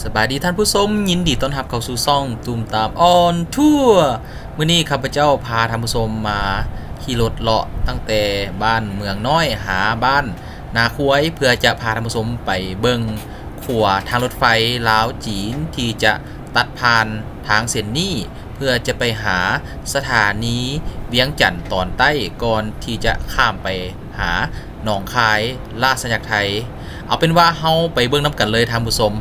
สบายดีท่านผู้ชมยินดีต้อนรับเข้าสู่ช่องตูมตามออนทัวร์มื้อนี้ข้าพเจ้าพาท่านผู้ชมมาขี่รถเลาะตั้งแต่บ้านเมืองน้อยหาบ้านนาควยเพื่อจะพาท่านผู้ชมไปเบิ่งขัวทางรถไฟลาวจีนที่จะตัดผ่านทางเส้นนี้เพื่อจะไปหาสถานีเวียงจันทน์ตอนใต้ก่อนที่จะข้ามไปหาหนองคายราชยักษ์ไทยเอาเป็นว่าเฮาไปเบิ่งนำกันเลยท่านผู้ชม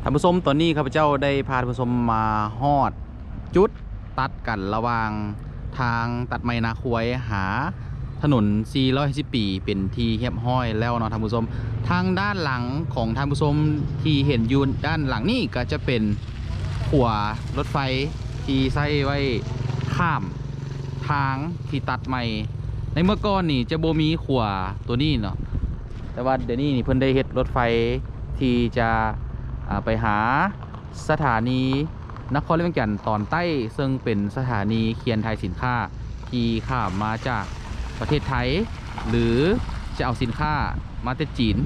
ท่านผู้ชมตอนนี้ข้าพเจ้าได้พาท่านผู้ชมมาฮอดจุดตัดกันระหว่างทางตัดไม้นาควยหาถนน410ปีเป็นที่เรียบร้อยแล้วเนาะท่านผู้ชมทางด้านหลังของท่านผู้ชมที่เห็นอยู่ด้านหลังนี่ก็จะเป็นขัวรถไฟที่ใช้ไว้ข้ามทางที่ตัดไม้ในเมื่อก่อนนี่จะบ่มีขัวตัวนี้เนาะแต่ว่าเดี๋ยวนี้นี่เพิ่นได้เฮ็ดรถไฟที่จะไปหาสถานีนครหลวงแก่นตอนใต้ซึ่งเป็นสถานีเคียนไทยสินค้าที่ข้ามมาจากประเทศไทยหรือจะเอาสินค้ามาจากจีน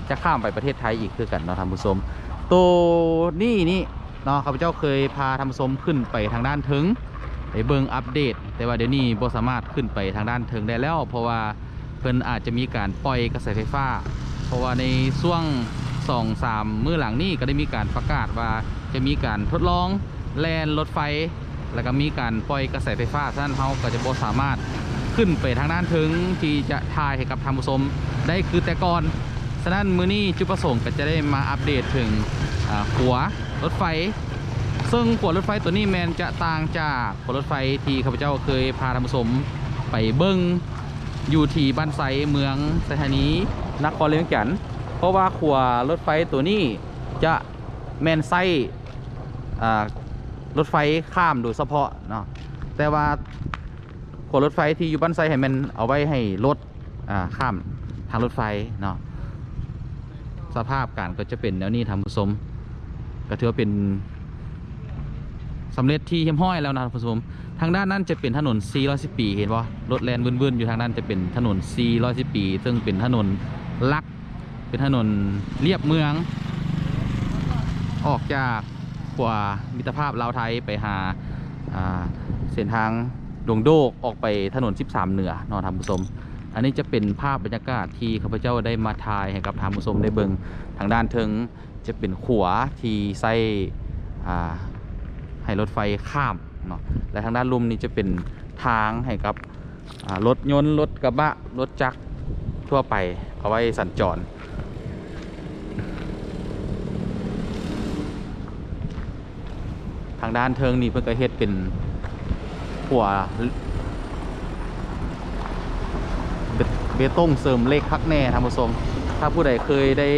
จะข้ามไปประเทศไทยอีกคือกันเนาะท่านผู้ชมตัวนี่เนาะข้าพเจ้าเคยพาท่านผู้ชมขึ้นไปทางด้านถึงไปเบิ่งอัปเดตแต่ว่าเดี๋ยวนี้บ่สามารถขึ้นไปทางด้านถึงได้แล้วเพราะว่าเพิ่นอาจจะมีการปล่อยกระแสไฟฟ้าเพราะว่าในช่วง2-3 มื้อหลังนี้ก็ได้มีการประกาศว่าจะมีการทดลองแล่นรถไฟแล้วก็มีการปล่อยกระแสไฟฟ้าฉะนั้นเราก็จะบ่สามารถขึ้นไปทางด้านถึงที่จะถ่ายให้กับท่านผู้ชมได้คือแต่ก่อนฉะนั้นมื้อนี้จุดประสงค์ก็จะได้มาอัปเดตถึงขัวรถไฟซึ่งขัวรถไฟตัวนี้แมนจะต่างจากขัวรถไฟที่ข้าพเจ้าเคยพาท่านผู้ชมไปเบิ้งอยู่ที่บ้านไซเมืองสถานีนครหลวงแก่นเพราะว่าขัวรถไฟตัวนี้จะแมนไส้รถไฟข้ามโดยเฉพาะเนาะแต่ว่าขัวรถไฟที่อยู่บ้านไซให้มันเอาไว้ให้รถข้ามทางรถไฟเนาะสภาพการก็จะเป็นแนวนี้ท่านผู้ชมก็ถือว่าเป็นสำเร็จที่เฮียมห้อยแล้วนะท่านผู้ชมทางด้านนั้นจะเป็นถนน410ปีเห็นป่ะรถแลนวุ่นๆอยู่ทางด้านจะเป็นถนน410ปีซึ่งเป็นถนนลักเป็นถนนเรียบเมืองออกจากขวามิตรภาพลาวไทยไปหาเส้นทางดงโดกออกไปถนน13เหนือนอนท่านผู้ชมอันนี้จะเป็นภาพบรรยากาศที่ข้าพเจ้าได้มาถ่ายให้กับท่านผู้ชมได้เบิ่งทางด้านถึงจะเป็นขวาที่ใส่ให้รถไฟข้ามเนาะและทางด้านลุ่มนี้จะเป็นทางให้กับรถยนต์รถกระบะรถจักรทั่วไปเอาไว้สัญจรทางด้านเทิงนี่เพิ่งก็เฮ็ดเป็นขัวเบตงเสริมเหล็กคักแน่ท่านผู้ชมถ้าผู้ใดเคยได้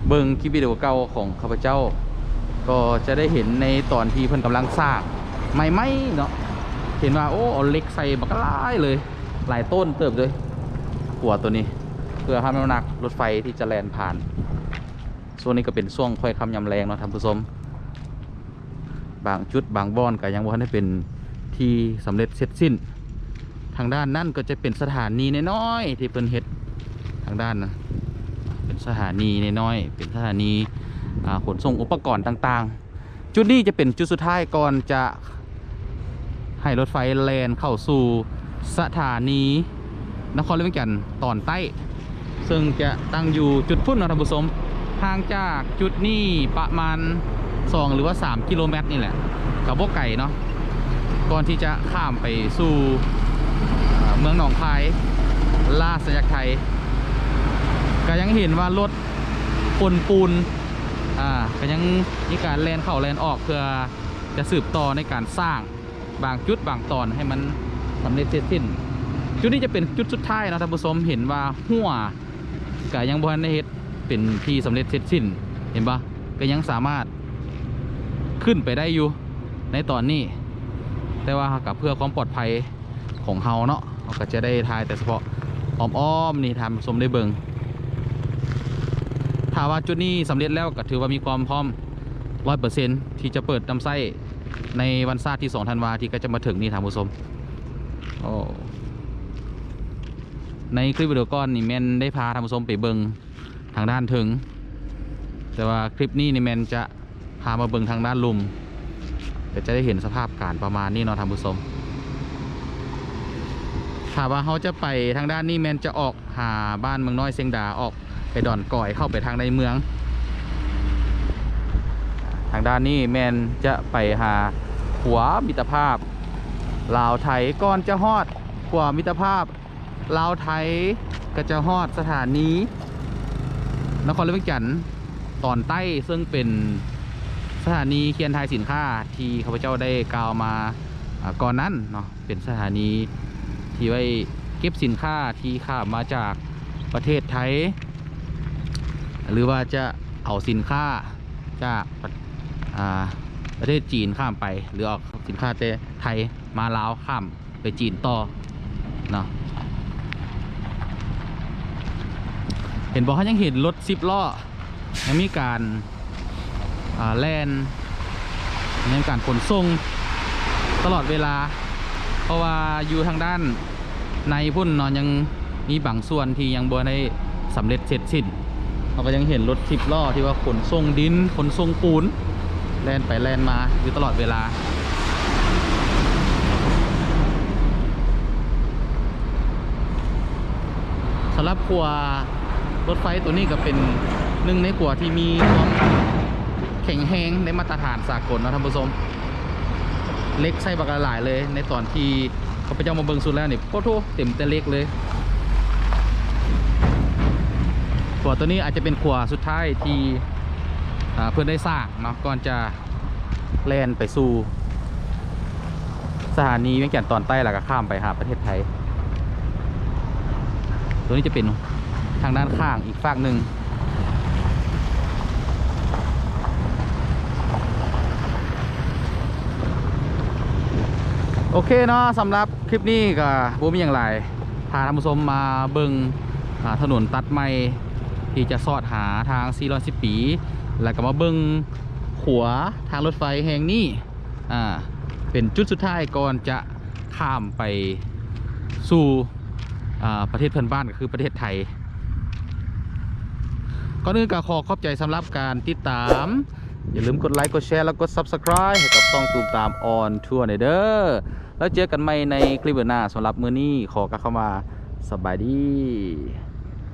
เบิ่งคลิปวิดีโอเก่าของข้าพเจ้าก็จะได้เห็นในตอนที่เพิ่นกำลังสร้างใหม่ๆเนาะเห็นว่าโอ้เอาเหล็กใส่บักหลายเลยหลายต้นเติบเลยขัวตัวนี้เพื่อให้น้ำหนักรถไฟที่จะแล่นผ่านส่วนนี้ก็เป็นช่วงค่อยค่ำยำแรงเนาะท่านผู้ชมบางจุดบางบ่อนก็ยังบ่ทันได้เป็นที่สำเร็จเสร็จสิ้นทางด้านนั่นก็จะเป็นสถานีน้อยๆที่เพิ่นเฮ็ดทางด้านนะเป็นสถานีน้อยๆเป็นสถานีขนส่งอุปกรณ์ต่างๆจุดนี้จะเป็นจุดสุดท้ายก่อนจะให้รถไฟแล่นเข้าสู่สถานีนครหลวงแก่นตอนใต้ซึ่งจะตั้งอยู่จุดพุ่นนะท่านผู้ชมห่างจากจุดนี้ประมาณ2 หรือว่า3 กิโลเมตรนี่แหละกับบ่ไก่เนาะก่อนที่จะข้ามไปสู่เมืองหนองคายลาดสยักไทยก็ยังเห็นว่ารถคนปูนก็ยังมีการแลนเข้าแลนออกเพื่อจะสืบต่อในการสร้างบางจุดบางตอนให้มันสำเร็จเสร็จสิ้นจุดนี้จะเป็นจุดสุดท้ายนะท่านผู้ชมเห็นว่าหัวก็ยังบ่ทันได้เฮ็ดเป็นที่สำเร็จเสร็จสิ้นเห็นปะก็ยังสามารถขึ้นไปได้อยู่ในตอนนี้แต่ว่ากับเพื่อความปลอดภัยของเฮาเนาะเราก็จะได้ถ่ายแต่เฉพาะอ้อมๆนี่ท่านผู้ชมได้เบิ่งถ้าว่าจุดนี้สำเร็จแล้วก็ถือว่ามีความพร้อม 100% ที่จะเปิดนำไส้ในวันศาสตร์ที่2 ธันวาที่ก็จะมาถึงนี่ท่านผู้ชมในคลิปวิดีโอก่อนนี่แมนได้พาท่านผู้ชมไปเบิ่งทางด้านถึงแต่ว่าคลิปนี้นี่แมนจะพามาเบิ่งทางด้านลุมก็จะได้เห็นสภาพการประมาณนี้เนาะท่านผู้ชมถ้าว่าเขาจะไปทางด้านนี้แมนจะออกหาบ้านเมืองน้อยเชียงดาออกไปดอนก่อยเข้าไปทางในเมืองทางด้านนี้แมนจะไปหาขัวมิตรภาพลาวไทยก่อนจะฮอดขัวมิตรภาพลาวไทยก็จะฮอดสถานีนครหลวงแก่น ตอนใต้ซึ่งเป็นสถานีเคียนทายสินค้าที่ข้าพเจ้าได้กล่าวมาก่อนนั้นเนาะเป็นสถานีที่ไว้เก็บสินค้าที่ข้ามมาจากประเทศไทยหรือว่าจะเอาสินค้าจากประเทศจีนข้ามไปหรือเอาสินค้าจากไทยมาลาวข้ามไปจีนต่อเนาะเห็นบอกเขายังเห็นรถ10 ล้อยังมีการแล่นยังมีการขนส่งตลอดเวลาเพราะว่าอยู่ทางด้านในพุ่นเนาะยังมีบางส่วนที่ยังบ่ได้สำเร็จเสร็จสิ้นเราก็ยังเห็นรถ10 ล้อที่ว่าขนส่งดินขนส่งปูนแล่นไปแล่นมาอยู่ตลอดเวลาสำหรับขัวรถไฟตัวนี้ก็เป็นหนึ่งในขัวที่มีความแข็งแรงในมาตรฐานสากลนะท่านผู้ชมเล็กไส้บักหลายเลยในตอนที่เขาไปเจ้ามาเบิ่งสุดแล้วนี่โคตรเต็มแต่เล็กเลยขัวตัวนี้อาจจะเป็นขัวสุดท้ายที่เพื่อนได้สร้างเนาะก่อนจะแล่นไปสู่สถานีเวียงแก่นตอนใต้แล้วก็ข้ามไปหาประเทศไทยตัวนี้จะเป็นทางด้านข้างอีกฝั่งหนึ่งโอเคเนาะสำหรับคลิปนี้ก็บ่มีอย่างไรพาท่านผู้ชมมาเบิ่งถนนตัดใหม่ที่จะสอดหาทาง410 ปีแล้วก็มาเบิ่งขัวทางรถไฟแห่งนี้เป็นจุดสุดท้ายก่อนจะข้ามไปสู่ประเทศเพื่อนบ้านก็คือประเทศไทยก่อนอื่นก็ขอขอบใจสำหรับการติดตามอย่าลืมกดไลค์กดแชร์แล้วกด Subscribe ให้กับช่องตูมตามออนทัวร์เด้อแล้วเจอกันใหม่ในคลิปหน้าสำหรับมื้อนี้ขอกลับเข้ามาสบายดี